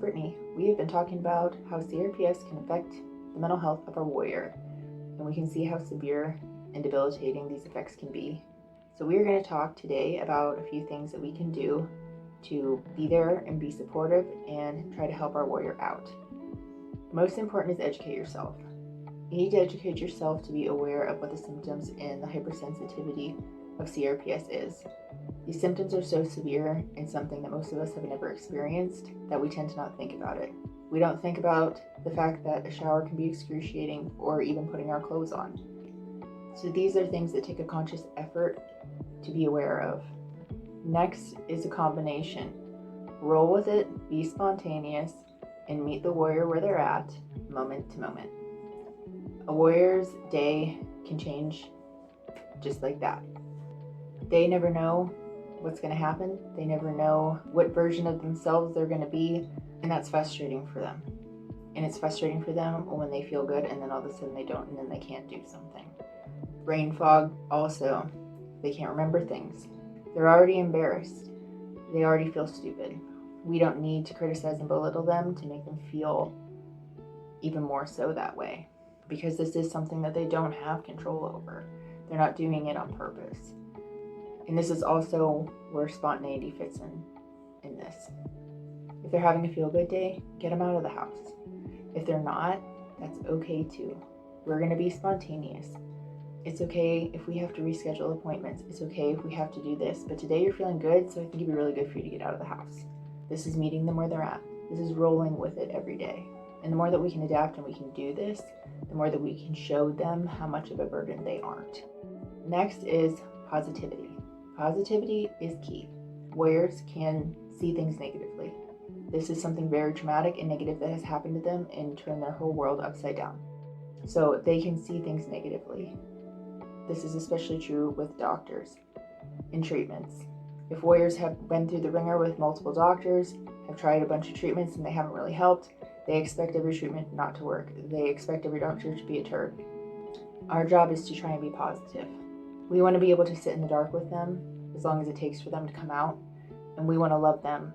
Brittany. We have been talking about how CRPS can affect the mental health of our warrior, and we can see how severe and debilitating these effects can be. So we are going to talk today about a few things that we can do to be there and be supportive and try to help our warrior out. Most important is educate yourself. You need to educate yourself to be aware of what the symptoms and the hypersensitivity of CRPS is. These symptoms are so severe and something that most of us have never experienced that we tend to not think about it. We don't think about the fact that a shower can be excruciating or even putting our clothes on. So these are things that take a conscious effort to be aware of. Next is a combination. Roll with it, be spontaneous, and meet the warrior where they're at, moment to moment. A warrior's day can change just like that. They never know what's going to happen. They never know what version of themselves they're going to be, and that's frustrating for them. And it's frustrating for them when they feel good and then all of a sudden they don't, and then they can't do something. Brain fog also. They can't remember things. They're already embarrassed. They already feel stupid. We don't need to criticize and belittle them to make them feel even more so that way, because this is something that they don't have control over. They're not doing it on purpose. And this is also where spontaneity fits in this. If they're having a feel-good day, get them out of the house. If they're not, that's okay too. We're going to be spontaneous. It's okay if we have to reschedule appointments. It's okay if we have to do this. But today you're feeling good, so I think it'd be really good for you to get out of the house. This is meeting them where they're at. This is rolling with it every day. And the more that we can adapt and we can do this, the more that we can show them how much of a burden they aren't. Next is positivity. Positivity is key. Warriors can see things negatively. This is something very traumatic and negative that has happened to them and turned their whole world upside down. So they can see things negatively. This is especially true with doctors and treatments. If warriors have been through the ringer with multiple doctors, have tried a bunch of treatments and they haven't really helped, they expect every treatment not to work. They expect every doctor to be a turd. Our job is to try and be positive. We want to be able to sit in the dark with them as long as it takes for them to come out, and we want to love them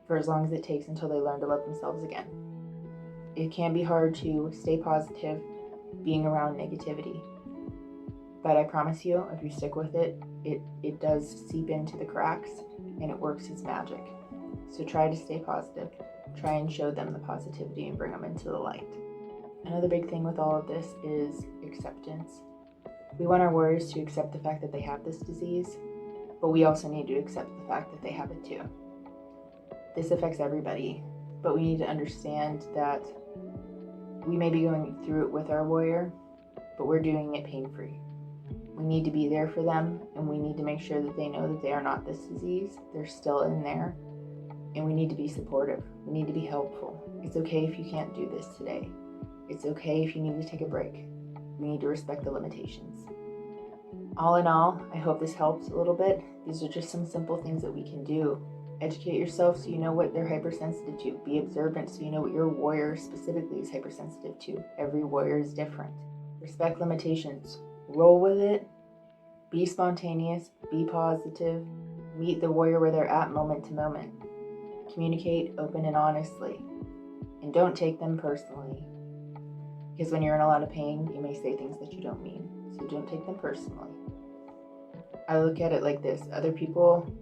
for as long as it takes until they learn to love themselves again. It can be hard to stay positive being around negativity, but I promise you, if you stick with it, it does seep into the cracks and it works its magic. So try to stay positive. Try and show them the positivity and bring them into the light. Another big thing with all of this is acceptance. We want our warriors to accept the fact that they have this disease, but we also need to accept the fact that they have it too. This affects everybody, but we need to understand that we may be going through it with our warrior, but we're doing it pain-free. We need to be there for them, and we need to make sure that they know that they are not this disease. They're still in there, and we need to be supportive. We need to be helpful. It's okay if you can't do this today. It's okay if you need to take a break. We need to respect the limitations. All in all, I hope this helps a little bit. These are just some simple things that we can do. Educate yourself so you know what they're hypersensitive to. Be observant so you know what your warrior specifically is hypersensitive to. Every warrior is different. Respect limitations. Roll with it. Be spontaneous. Be positive. Meet the warrior where they're at moment to moment. Communicate open and honestly. And don't take them personally. Because when you're in a lot of pain, you may say things that you don't mean. So don't take them personally. I look at it like this. Other people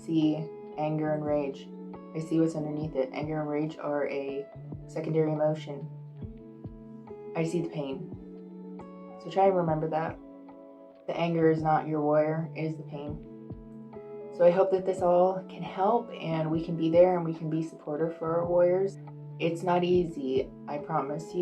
see anger and rage. I see what's underneath it. Anger and rage are a secondary emotion. I see the pain. So try and remember that. The anger is not your warrior, it is the pain. So I hope that this all can help and we can be there and we can be supportive for our warriors. It's not easy, I promise you.